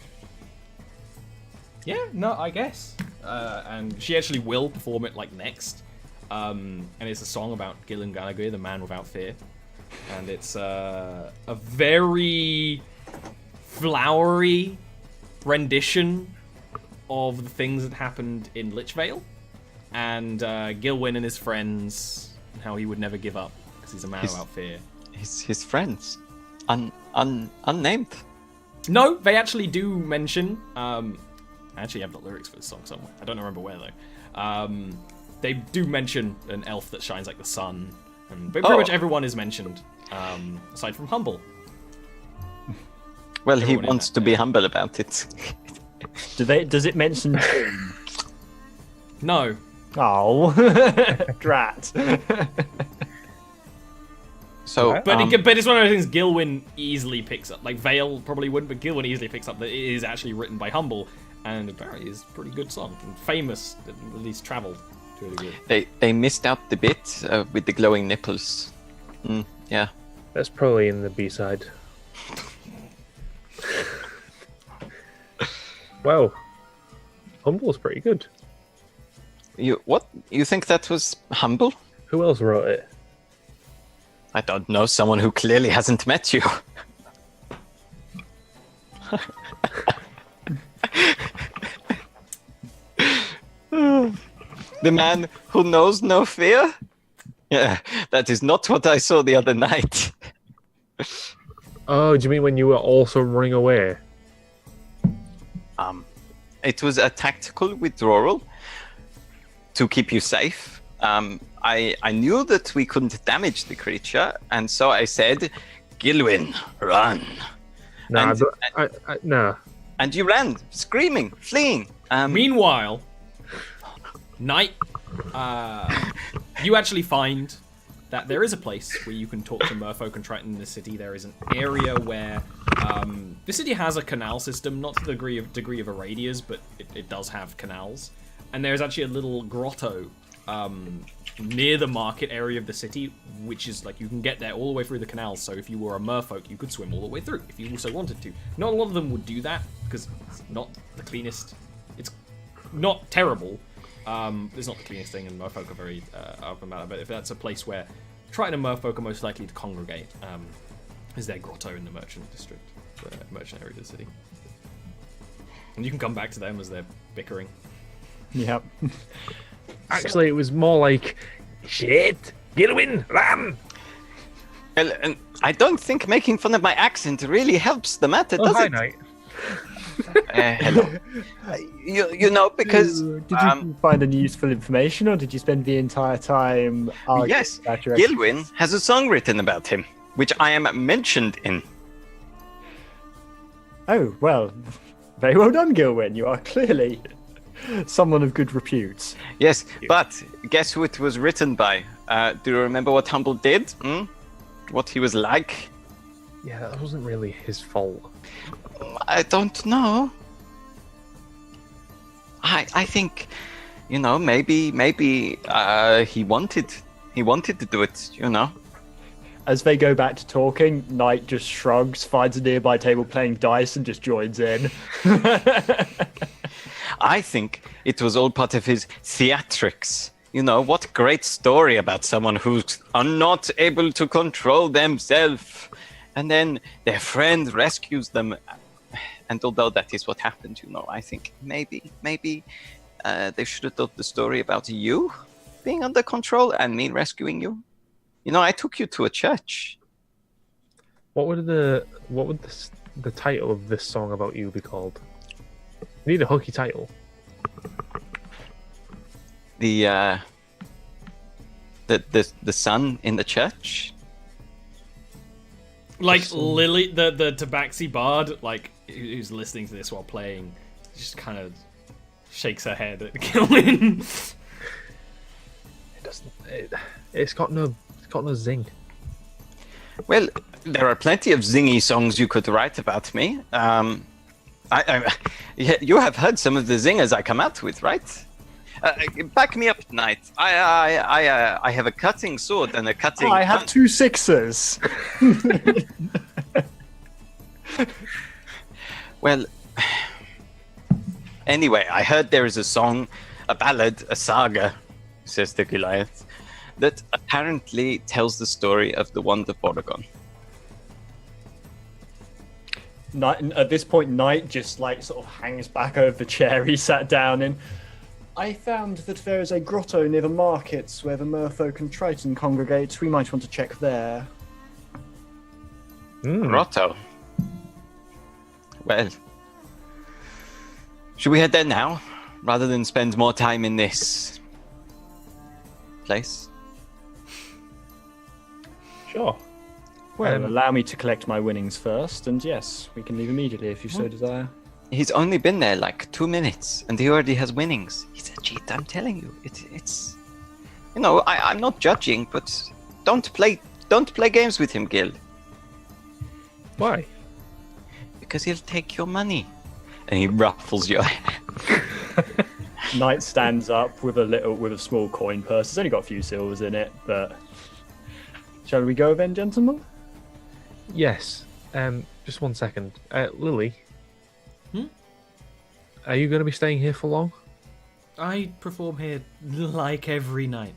yeah, no, I guess. And she actually will perform it like next. And it's a song about Gillen Gallagher, the man without fear. And it's a very flowery rendition of the things that happened in Lichvale. And Gilwyn and his friends, and how he would never give up because he's a man without fear. His friends, unnamed. No, they actually do mention. I actually have the lyrics for this song somewhere. I don't remember where though. They do mention an elf that shines like the sun, and pretty much everyone is mentioned, aside from Humble. Well, he Everyone in wants that, to be humble about it. Does it mention Jim? No. Oh, drat. So, But it's one of those things Gilwyn easily picks up. Like, Vale probably wouldn't, but Gilwyn easily picks up that it is actually written by Humble, and apparently is a pretty good song, and famous, at least travelled to a degree. they missed out the bit with the glowing nipples. Yeah. That's probably in the B-side. Wow. Humble's pretty good. You think that was humble? Who else wrote it? I don't know. Someone who clearly hasn't met you. The man who knows no fear? Yeah, that is not what I saw the other night. Oh, do you mean when you were also running away? It was a tactical withdrawal to keep you safe. I knew that we couldn't damage the creature, and so I said, Gilwyn, run. Nah, And- nah. And you ran, screaming, fleeing. Meanwhile, Night, you actually find that there is a place where you can talk to merfolk and Triton in the city. There is an area where the city has a canal system, not to the degree of Aradia's, but it does have canals. And there's actually a little grotto near the market area of the city, which is like you can get there all the way through the canals. So if you were a merfolk, you could swim all the way through if you also wanted to. Not a lot of them would do that because it's not the cleanest. It's not terrible. It's not the cleanest thing, and merfolk are very open about it. But if that's a place where Triton and merfolk are most likely to congregate, is their grotto in the merchant district, the merchant area of the city. And you can come back to them as they're bickering. Yep. Actually, it was more like, shit, Gilwyn, ram. Well, and I don't think making fun of my accent really helps the matter, Oh, does hi, it? Knight. Hello. You know, because Did you find any useful information, or did you spend the entire time arguing yes, about your Gilwyn has a song written about him, which I am mentioned in. Oh, well, very well done, Gilwyn. You are clearly someone of good repute. Yes, but guess who it was written by? Do you remember what Humble did? What he was like? Yeah, that wasn't really his fault. I don't know. I think, you know, maybe he wanted to do it, you know. As they go back to talking, Knight just shrugs, finds a nearby table playing dice, and just joins in. I think it was all part of his theatrics. You know, what great story about someone who's not able to control themselves. And then their friend rescues them. And although that is what happened, you know, I think maybe they should have told the story about you being under control and me rescuing you. You know, I took you to a church. What would the title of this song about you be called? You need a hooky title. The sun in the church. Like Lily, the Tabaxi bard, like who's listening to this while playing, just kind of shakes her head at Gilwyn. It doesn't. It's got got no zing. Well, there are plenty of zingy songs you could write about me. You have heard some of the zingers I come out with, right? Back me up, Knight. I have a cutting sword and a cutting. I have 2 sixes. Well, anyway, I heard there is a song, a ballad, a saga, says the Goliath, that apparently tells the story of the Wand of Oregon. At this point, Knight just like sort of hangs back over the chair he sat down in. I found that there is a grotto near the markets where the merfolk and Triton congregate. We might want to check there. Grotto. Well, should we head there now, rather than spend more time in this place? Sure. Well, allow me to collect my winnings first, and yes, we can leave immediately if you so desire. He's only been there like 2 minutes, and he already has winnings. He's a cheat, I'm telling you. It's you know, I'm not judging, but don't play games with him, Gil. Why? Because he'll take your money. And he ruffles your hair. Knight stands up with a small coin purse. It's only got a few silvers in it, but shall we go then, gentlemen? Yes. Just 1 second. Lily. Hmm? Are you going to be staying here for long? I perform here like every night.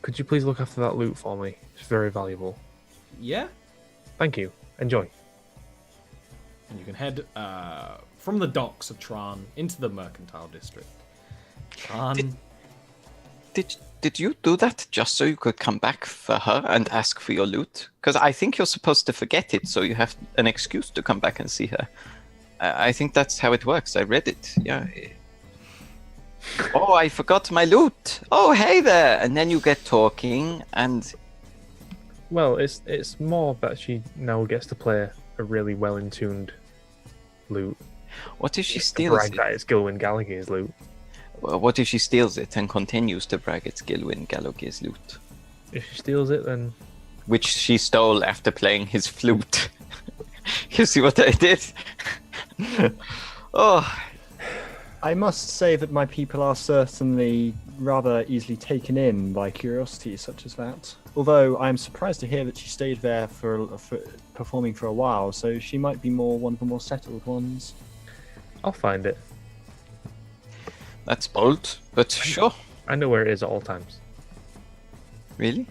Could you please look after that loot for me? It's very valuable. Yeah? Thank you. Enjoy. And you can head from the docks of Tran into the mercantile district. Tran. Did you do that just so you could come back for her and ask for your loot? Because I think you're supposed to forget it, so you have an excuse to come back and see her. I think that's how it works. I read it. Yeah. Oh, I forgot my loot. Oh, hey there. And then you get talking, and Well, it's more that she now gets to play a really well-in-tuned loot. what if she steals Brag it? that it's Gilwyn Gallagher's loot. Well, what if she steals it and continues to brag it's Gilwyn Gallagher's loot? If she steals it, then Which she stole after playing his flute. You see what I did? Oh, I must say that my people are certainly rather easily taken in by curiosity such as that. Although I am surprised to hear that she stayed there for performing for a while, so she might be one of the more settled ones. I'll find it. that's bold, but sure. I know where it is at all times. Really?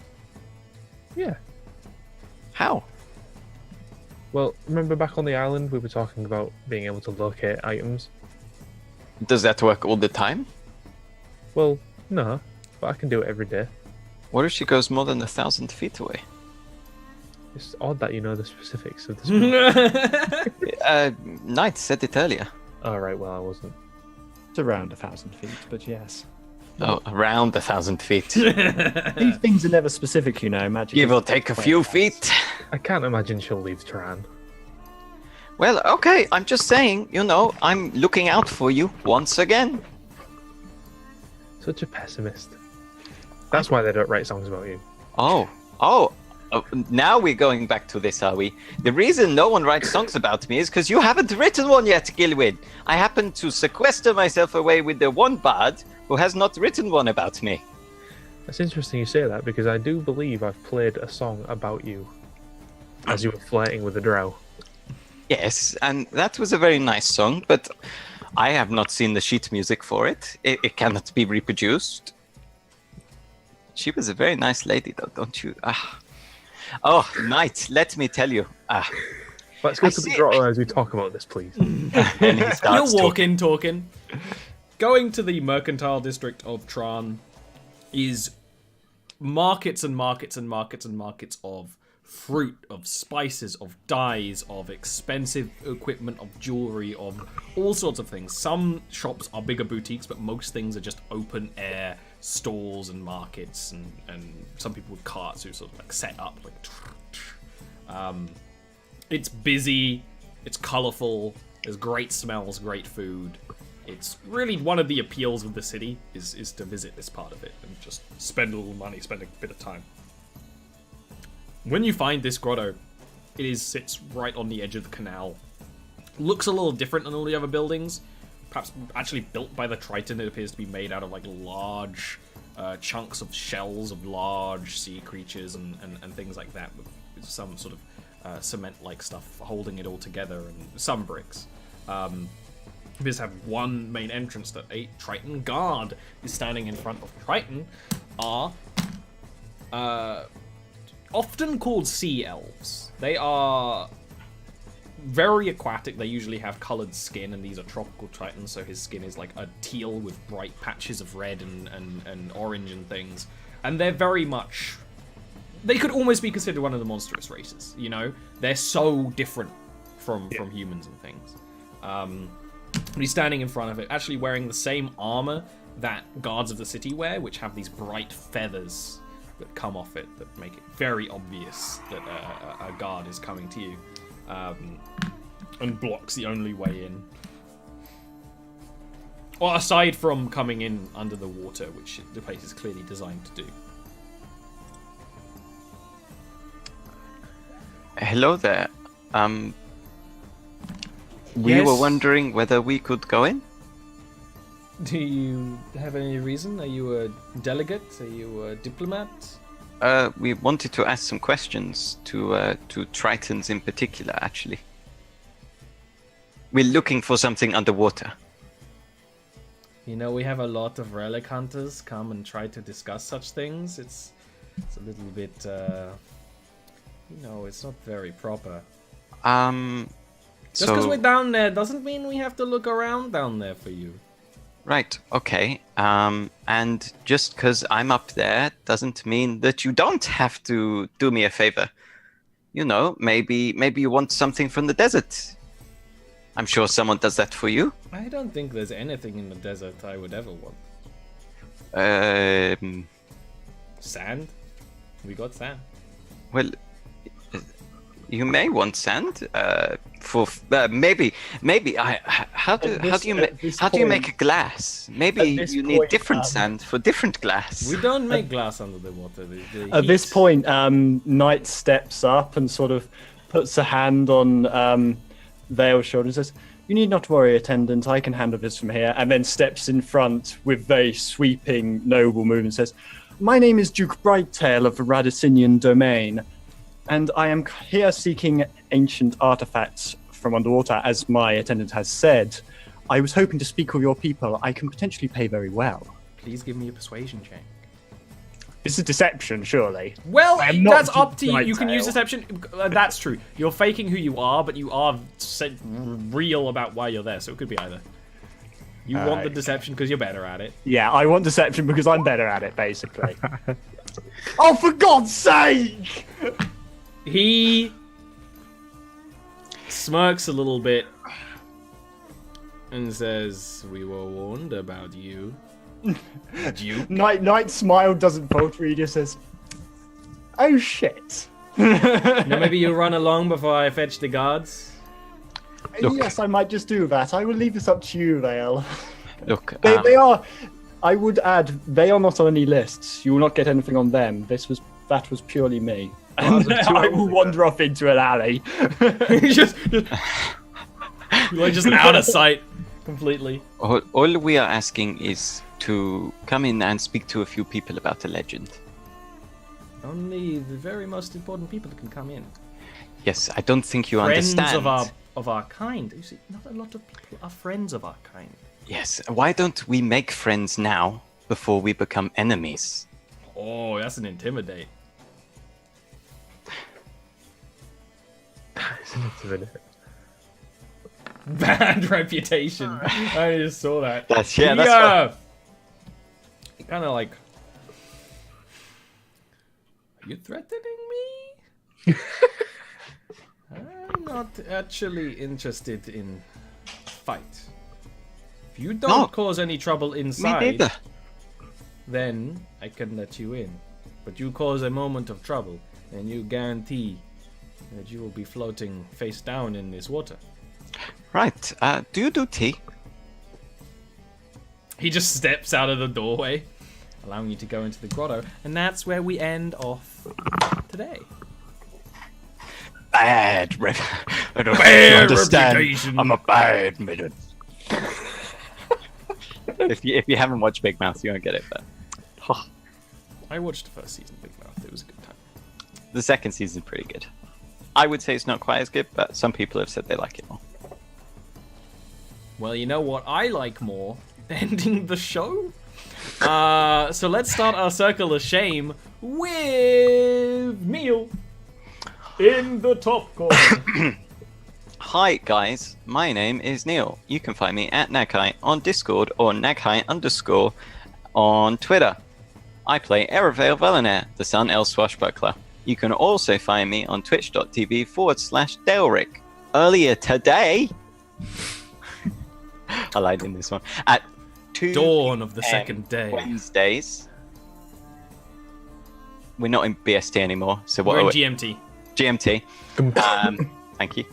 Yeah. How? Well, remember back on the island we were talking about being able to locate items? Does that work all the time? Well, no, but I can do it every day. What if she goes more than 1,000 feet away? It's odd that you know the specifics of the spell. Knight said it earlier. Alright, well, I wasn't. It's around 1,000 feet, but yes. Oh, around 1,000 feet. These things are never specific, you know. Magic. Give is or take a quite few fast. feet. I can't imagine she'll leave Tran. Well, okay, I'm just saying, you know, I'm looking out for you once again. Such a pessimist. That's why they don't write songs about you. Oh, now we're going back to this, are we? The reason no one writes songs about me is because you haven't written one yet, Gilwyn. I happen to sequester myself away with the one bard who has not written one about me. It's interesting you say that because I do believe I've played a song about you as you were flirting with the drow. Yes, and that was a very nice song, but I have not seen the sheet music for it. It cannot be reproduced. She was a very nice lady, though, don't you? Oh, Knight, let me tell you. Let's go I to the see- grotto as we talk about this, please. And he starts You're talking. Going to the mercantile district of Tran is markets and markets and markets and markets of fruit, of spices, of dyes, of expensive equipment, of jewelry, of all sorts of things. Some shops are bigger boutiques, but most things are just open air stalls and markets, and some people with carts who sort of like set up like. It's busy, it's colourful, there's great smells, great food. It's really one of the appeals of the city is to visit this part of it and just spend a little money, spend a bit of time. When you find this grotto, sits right on the edge of the canal. Looks a little different than all the other buildings. Perhaps actually built by the Triton. It appears to be made out of like large chunks of shells of large sea creatures and things like that, with some sort of cement-like stuff holding it all together, and some bricks. We just have one main entrance that a Triton guard is standing in front of. Triton are often called sea elves. They are very aquatic. They usually have colored skin, and these are tropical Tritons, so his skin is like a teal with bright patches of red and orange and things. And they're very much... They could almost be considered one of the monstrous races, you know? They're so different from humans and things. And he's standing in front of it, actually wearing the same armor that guards of the city wear, which have these bright feathers that come off it that make it very obvious that a guard is coming to you. And blocks the only way in. Well, aside from coming in under the water, which the place is clearly designed to do. Hello there. We Yes? were wondering whether we could go in? Do you have any reason? Are you a delegate? Are you a diplomat? We wanted to ask some questions to Tritons in particular, actually. We're looking for something underwater. You know, we have a lot of relic hunters come and try to discuss such things. It's a little bit, you know, it's not very proper. Just because we're down there doesn't mean we have to look around down there for you. Right, okay. And just because I'm up there doesn't mean that you don't have to do me a favor. You know, maybe you want something from the desert. I'm sure someone does that for you. I don't think there's anything in the desert I would ever want. Sand? We got sand. Well, you may want sand. For maybe. How do you make a glass? Maybe you need different sand for different glass. We don't make glass under the water. At this point, Knight steps up and sort of puts a hand on Vale's shoulder and says, "You need not worry, attendant. I can handle this from here." And then steps in front with very sweeping, noble move and says, "My name is Duke Brighttail of the Radicinian domain, and I am here seeking ancient artifacts from underwater, as my attendant has said. I was hoping to speak with your people. I can potentially pay very well." Please give me a persuasion check. This is deception, surely. Well, I'm not that's up to you. You can Brighttail. use deception. That's true. You're faking who you are, but you are real about why you're there, so it could be either. You want the deception because you're better at it. Yeah, I want deception because I'm better at it, basically. Oh, for God's sake! He smirks a little bit and says, "We were warned about you." Duke. Knight's smile doesn't falter. He just says, "Oh shit." Now maybe you run along before I fetch the guards. Look. Yes, I might just do that. I will leave this up to you, Vale. Look, They are. I would add, they are not on any lists. You will not get anything on them. That was purely me. And I will wander off into an alley. just out of sight completely. all we are asking is to come in and speak to a few people about the legend. Only the very most important people can come in. Yes, I don't think you Friends understand. of our kind. You see, not a lot of people are friends of our kind. Yes, why don't we make friends now before we become enemies? Oh, that's an intimidate. Bad reputation. I just saw that. That's right. Kind of like, are you threatening me? I'm not actually interested in fight. If you don't cause any trouble Me inside, neither. then I can let you in. But you cause a moment of trouble, and you guarantee that you will be floating face down in this water. Right, do you do tea? He just steps out of the doorway, allowing you to go into the grotto, and that's where we end off today. bad I don't Bad understand. reputation. I'm a bad midget. if you haven't watched Big Mouth, you won't get it. But I watched the first season of Big Mouth. It was a good time. the second season's pretty good. I would say it's not quite as good, but some people have said they like it more. Well, you know what I like more? Ending the show? So let's start our circle of shame with Neil in the top corner. Hi guys, my name is Neil. You can find me at Naghai on Discord or Naghai_ on Twitter. I play Erevail Velenair, the Sun Elf Swashbuckler. You can also find me on twitch.tv/Delric. Earlier today, I lied in this one, at 2 Dawn of the p.m. second day. Wednesdays. We're not in BST anymore, so what We're in are we? GMT. GMT. Thank you.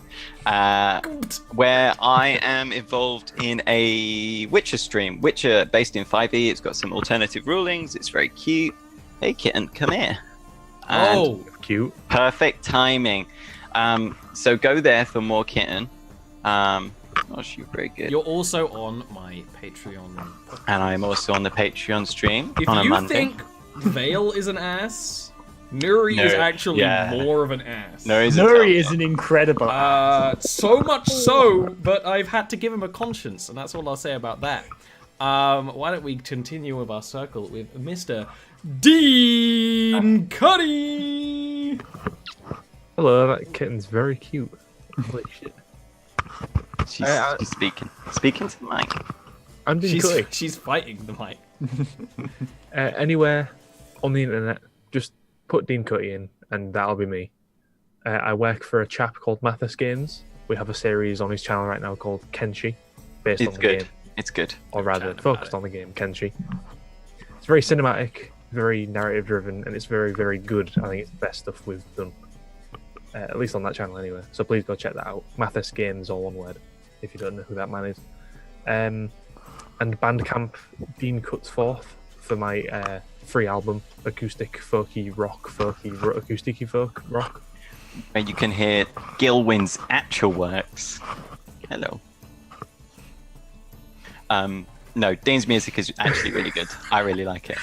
Where I am involved in a Witcher stream. Witcher based in 5e. It's got some alternative rulings. It's very cute. Hey kitten, come here. And Oh, Cute. perfect timing. So go there for more kitten. Oh, she's very good. you're also on my Patreon. And I'm also on the Patreon stream If on a you Monday. think Vale is an ass, Nuri is No, actually yeah. more of an ass. Nuri is an incredible. So much so, but I've had to give him a conscience, and that's all I'll say about that. Why don't we continue with our circle with Mr. Dean Cuddy? Hello, that kitten's very cute. Holy shit. She's speaking to the mic. I'm Dean Cuddy. She's fighting the mic. Anywhere on the internet, just put Dean Cuddy in, and that'll be me. I work for a chap called Mathis Games. We have a series on his channel right now called Kenshi, based It's on the good. game, It's good. or rather, Chatting focused about on the game, Kenshi. It's very cinematic, very narrative-driven, and it's very, very good. I think it's the best stuff we've done, at least on that channel anyway. So please go check that out. Mathis Games, all one word, if you don't know who that man is. And Bandcamp, Dean Cuts Forth, for my free album, acoustic folky rock, acousticy folk rock. Where you can hear Gilwyn's actual works. Hello. No, Dean's music is actually really good. I really like it.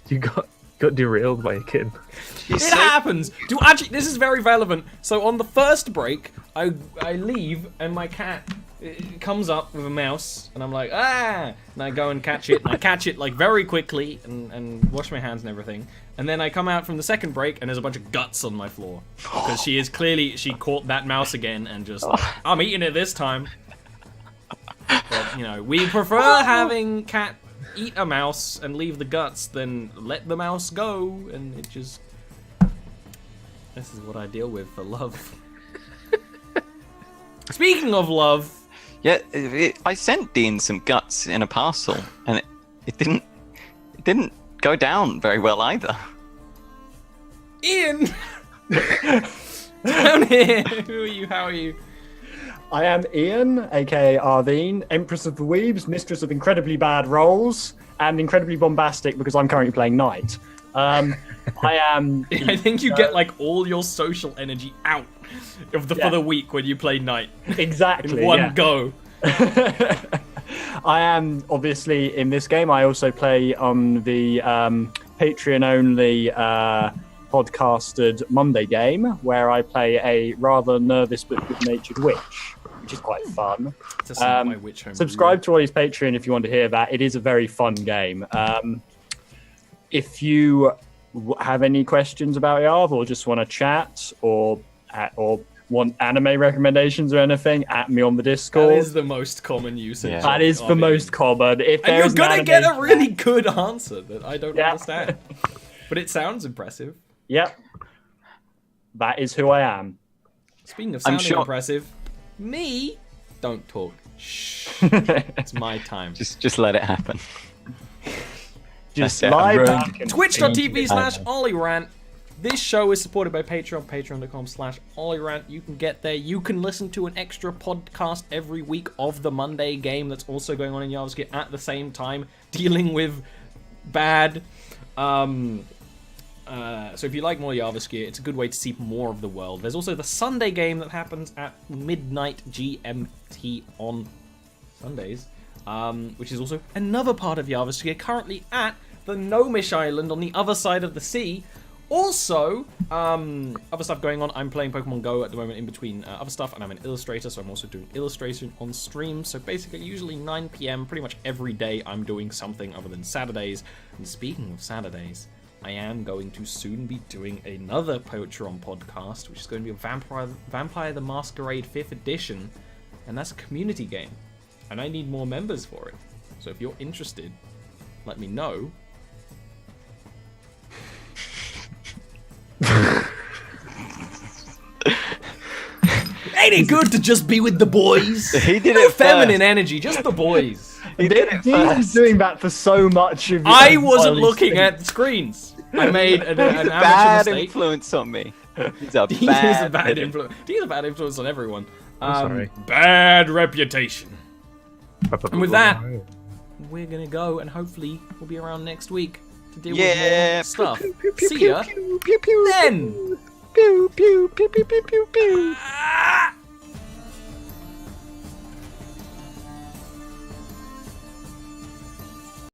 You got derailed by a kitten. It happens. Actually, this is very relevant. So on the first break, I leave and my cat comes up with a mouse, and I'm like, ah, and I go and catch it, and I catch it like very quickly and wash my hands and everything. And then I come out from the second break, and there's a bunch of guts on my floor because she caught that mouse again and just I'm eating it this time. But, you know, we prefer having cat eat a mouse and leave the guts than let the mouse go, and it just... This is what I deal with for love. Speaking of love... Yeah, I sent Dean some guts in a parcel, and it didn't go down very well either. Ian! Down here! Who are you? How are you? I am Ian, aka Arvine, Empress of the Weebs, Mistress of incredibly bad roles, and incredibly bombastic because I'm currently playing Knight. I am. I think you get like all your social energy out for the week when you play Knight. Exactly. In one go. I am obviously in this game. I also play on the Patreon only podcasted Monday game, where I play a rather nervous but good-natured witch, which is quite fun. Subscribe to Ollie's Patreon if you want to hear that. It is a very fun game. If you have any questions about Yarv, or just want to chat, or want anime recommendations or anything, at me on the Discord. That is the most common usage. Yeah. That is the most common. If And you're there's gonna get a really good answer that I don't understand. But it sounds impressive. Yep. That is who I am. Speaking of sounding impressive, me don't talk. Shh. It's my time. Just let it happen. Just That's it. live I'm back and Twitch.tv/OllieRant. This show is supported by Patreon, patreon.com/OllieRant. You can get there. You can listen to an extra podcast every week of the Monday game that's also going on in Jarviskjir at the same time, dealing with bad So if you like more Jarviskjir, it's a good way to see more of the world. There's also the Sunday game that happens at midnight GMT on Sundays, which is also another part of Jarviskjir, currently at the Gnomish Island on the other side of the sea. Also, other stuff going on. I'm playing Pokemon Go at the moment in between other stuff, and I'm an illustrator, so I'm also doing illustration on stream. So basically, usually 9 p.m, pretty much every day, I'm doing something other than Saturdays. And speaking of Saturdays, I am going to soon be doing another Poetron podcast, which is going to be a Vampire the Masquerade 5th edition, and that's a community game. And I need more members for it. So if you're interested, let me know. Ain't it good to just be with the boys? He did No it feminine first. energy, just the boys. He did it Dean's first. doing that for so much of I your wasn't entirely looking thing. at the screens. I made an He's a amateur bad mistake. influence on me. He's a Dean bad, is a bad influence. Dean's a bad influence on everyone. sorry. Bad reputation. And with that, we're gonna go, and hopefully we'll be around next week to deal with Yeah. more stuff. Pew, pew, See pew, ya. pew, pew, pew, Then. pew, pew, pew, pew, pew, pew, pew. Ah!